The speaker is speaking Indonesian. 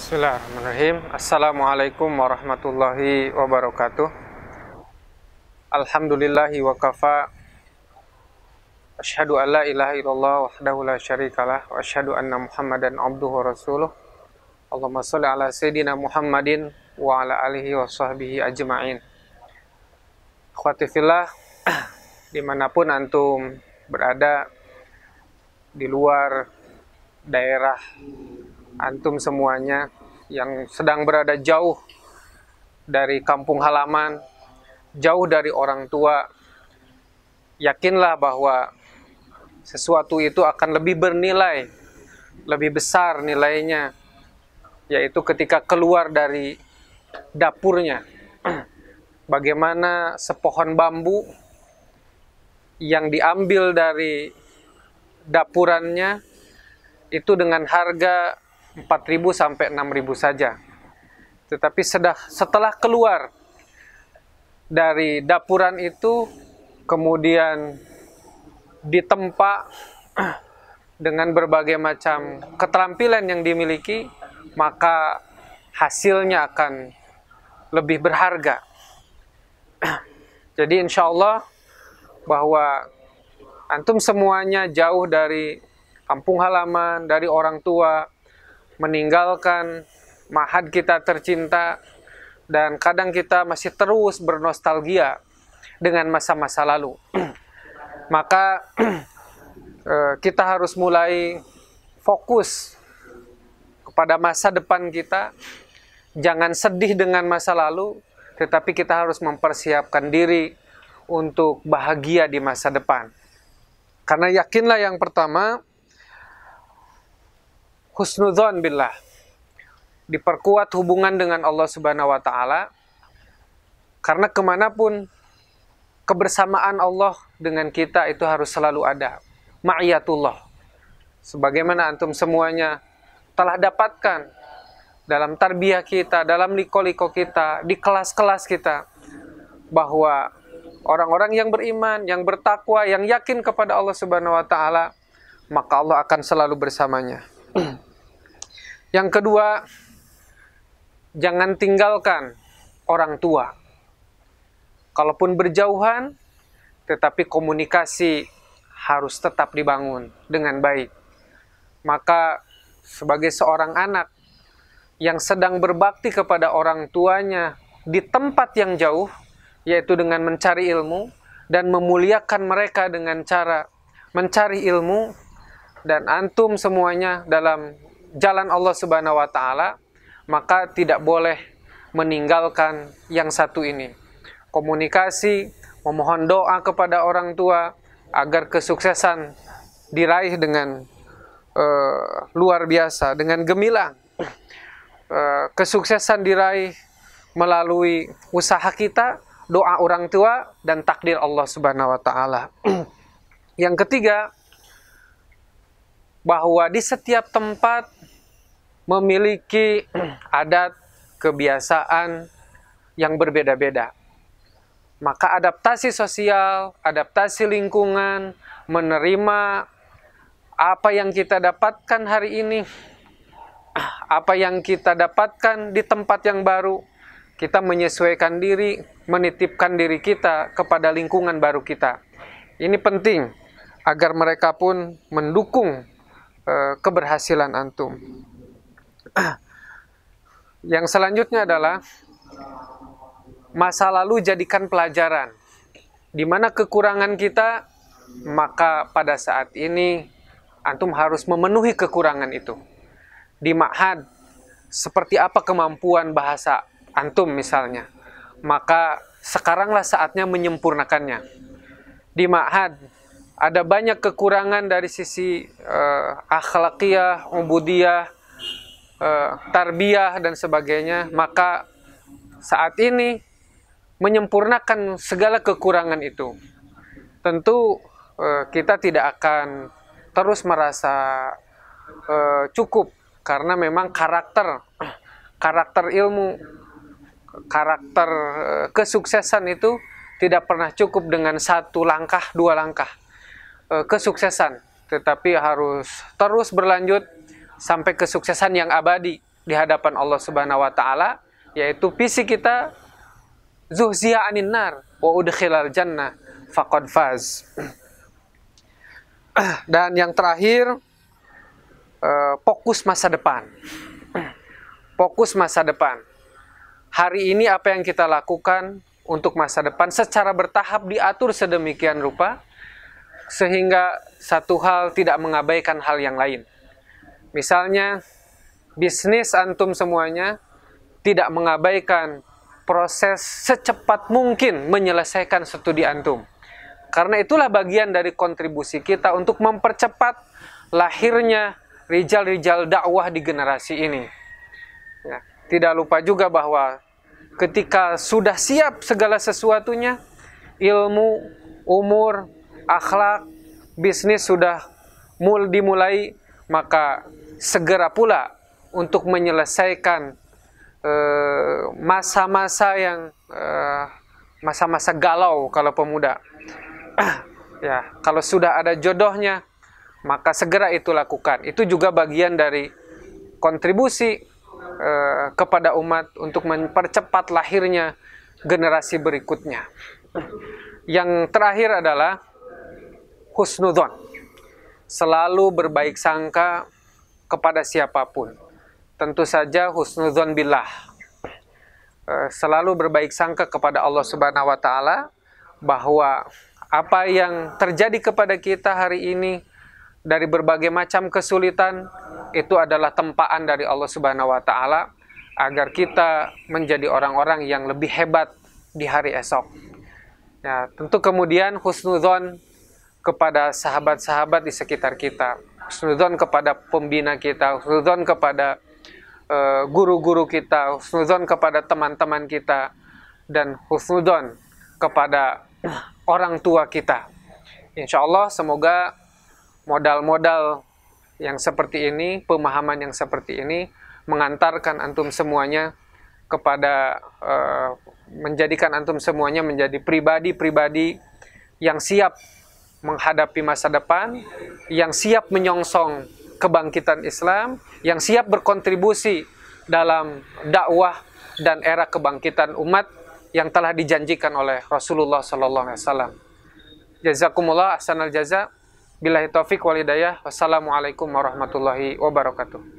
Bismillahirrahmanirrahim. Assalamualaikum warahmatullahi wabarakatuh. Alhamdulillahi wa kafa. Asyhadu an la ilaha illallah wahdahu la syarikalah wa asyhadu anna Muhammadan abduhu wa rasuluh. Allahumma shalli ala sayyidina Muhammadin wa ala alihi wa sahbihi ajma'in. Akhwati fillah, dimanapun antum berada, di luar daerah antum semuanya yang sedang berada jauh dari kampung halaman, jauh dari orang tua, yakinlah bahwa sesuatu itu akan lebih bernilai, lebih besar nilainya, yaitu ketika keluar dari dapurnya. Bagaimana sepohon bambu yang diambil dari dapurannya itu dengan harga 4.000 sampai 6.000 saja. Tetapi setelah keluar dari dapuran itu, kemudian ditempa dengan berbagai macam keterampilan yang dimiliki, maka hasilnya akan lebih berharga. Jadi insya Allah bahwa antum semuanya jauh dari kampung halaman, dari orang tua, meninggalkan ma'had kita tercinta, dan kadang kita masih terus bernostalgia dengan masa-masa lalu. Maka kita harus mulai fokus kepada masa depan kita. Jangan sedih dengan masa lalu, tetapi kita harus mempersiapkan diri untuk bahagia di masa depan. Karena yakinlah yang pertama, husnudzon billah, diperkuat hubungan dengan Allah Subhanahu wa Ta'ala, karena kemanapun kebersamaan Allah dengan kita itu harus selalu ada, ma'iyatullah. Sebagaimana antum semuanya telah dapatkan dalam tarbiyah kita, dalam liko-liko kita, di kelas-kelas kita, bahwa orang-orang yang beriman, yang bertakwa, yang yakin kepada Allah Subhanahu wa Ta'ala, maka Allah akan selalu bersamanya. Yang kedua, jangan tinggalkan orang tua. Kalaupun berjauhan, tetapi komunikasi harus tetap dibangun dengan baik. Maka sebagai seorang anak yang sedang berbakti kepada orang tuanya di tempat yang jauh, yaitu dengan mencari ilmu dan memuliakan mereka dengan cara mencari ilmu, dan antum semuanya dalam jalan Allah Subhanahu wa Ta'ala, maka tidak boleh meninggalkan yang satu ini. Komunikasi, memohon doa kepada orang tua agar kesuksesan diraih dengan luar biasa, dengan gemilang. Kesuksesan diraih melalui usaha kita, doa orang tua, dan takdir Allah Subhanahu wa Ta'ala. Yang ketiga, bahwa di setiap tempat memiliki adat, kebiasaan yang berbeda-beda. Maka adaptasi sosial, adaptasi lingkungan, menerima apa yang kita dapatkan hari ini, apa yang kita dapatkan di tempat yang baru, kita menyesuaikan diri, menitipkan diri kita kepada lingkungan baru kita. Ini penting agar mereka pun mendukung keberhasilan antum. Yang selanjutnya adalah masa lalu jadikan pelajaran. Di mana kekurangan kita, maka pada saat ini antum harus memenuhi kekurangan itu. Di ma'had, seperti apa kemampuan bahasa antum misalnya, maka sekaranglah saatnya menyempurnakannya. Di ma'had ada banyak kekurangan dari sisi akhlakiyah, ubudiyah, tarbiyah dan sebagainya, maka saat ini menyempurnakan segala kekurangan itu. Tentu kita tidak akan terus merasa cukup, karena memang karakter ilmu, karakter kesuksesan itu tidak pernah cukup dengan satu langkah, dua langkah kesuksesan, tetapi harus terus berlanjut sampai kesuksesan yang abadi, di hadapan Allah Subhanahu wa taala, yaitu visi kita zuhziya anin nar wa udkhilal jannah faqad faz. Dan yang terakhir, fokus masa depan. Fokus masa depan. Hari ini apa yang kita lakukan untuk masa depan secara bertahap diatur sedemikian rupa sehingga satu hal tidak mengabaikan hal yang lain. Misalnya, bisnis antum semuanya tidak mengabaikan proses secepat mungkin menyelesaikan studi antum. Karena itulah bagian dari kontribusi kita untuk mempercepat lahirnya rijal-rijal dakwah di generasi ini. Ya, tidak lupa juga bahwa ketika sudah siap segala sesuatunya, ilmu, umur, akhlak, bisnis sudah dimulai, maka segera pula untuk menyelesaikan masa-masa yang masa-masa galau kalau pemuda. Ya, kalau sudah ada jodohnya, maka segera itu lakukan. Itu juga bagian dari kontribusi kepada umat untuk mempercepat lahirnya generasi berikutnya. Yang terakhir adalah husnudzon. Selalu berbaik sangka kepada siapapun. Tentu saja husnudzon billah. Selalu berbaik sangka kepada Allah Subhanahu wa taala bahwa apa yang terjadi kepada kita hari ini dari berbagai macam kesulitan itu adalah tempaan dari Allah Subhanahu wa taala agar kita menjadi orang-orang yang lebih hebat di hari esok. Ya, tentu kemudian husnudzon kepada sahabat-sahabat di sekitar kita, husnudzon kepada pembina kita, husnudzon kepada guru-guru kita, husnudzon kepada teman-teman kita, dan husnudzon kepada orang tua kita. Insya Allah semoga modal-modal yang seperti ini, pemahaman yang seperti ini mengantarkan antum semuanya kepada menjadikan antum semuanya menjadi pribadi-pribadi yang siap menghadapi masa depan, yang siap menyongsong kebangkitan Islam, yang siap berkontribusi dalam dakwah dan era kebangkitan umat yang telah dijanjikan oleh Rasulullah sallallahu alaihi wasallam. Jazakumullah ahsanal jaza. Billahi taufik wal hidayah. Wassalamualaikum warahmatullahi wabarakatuh.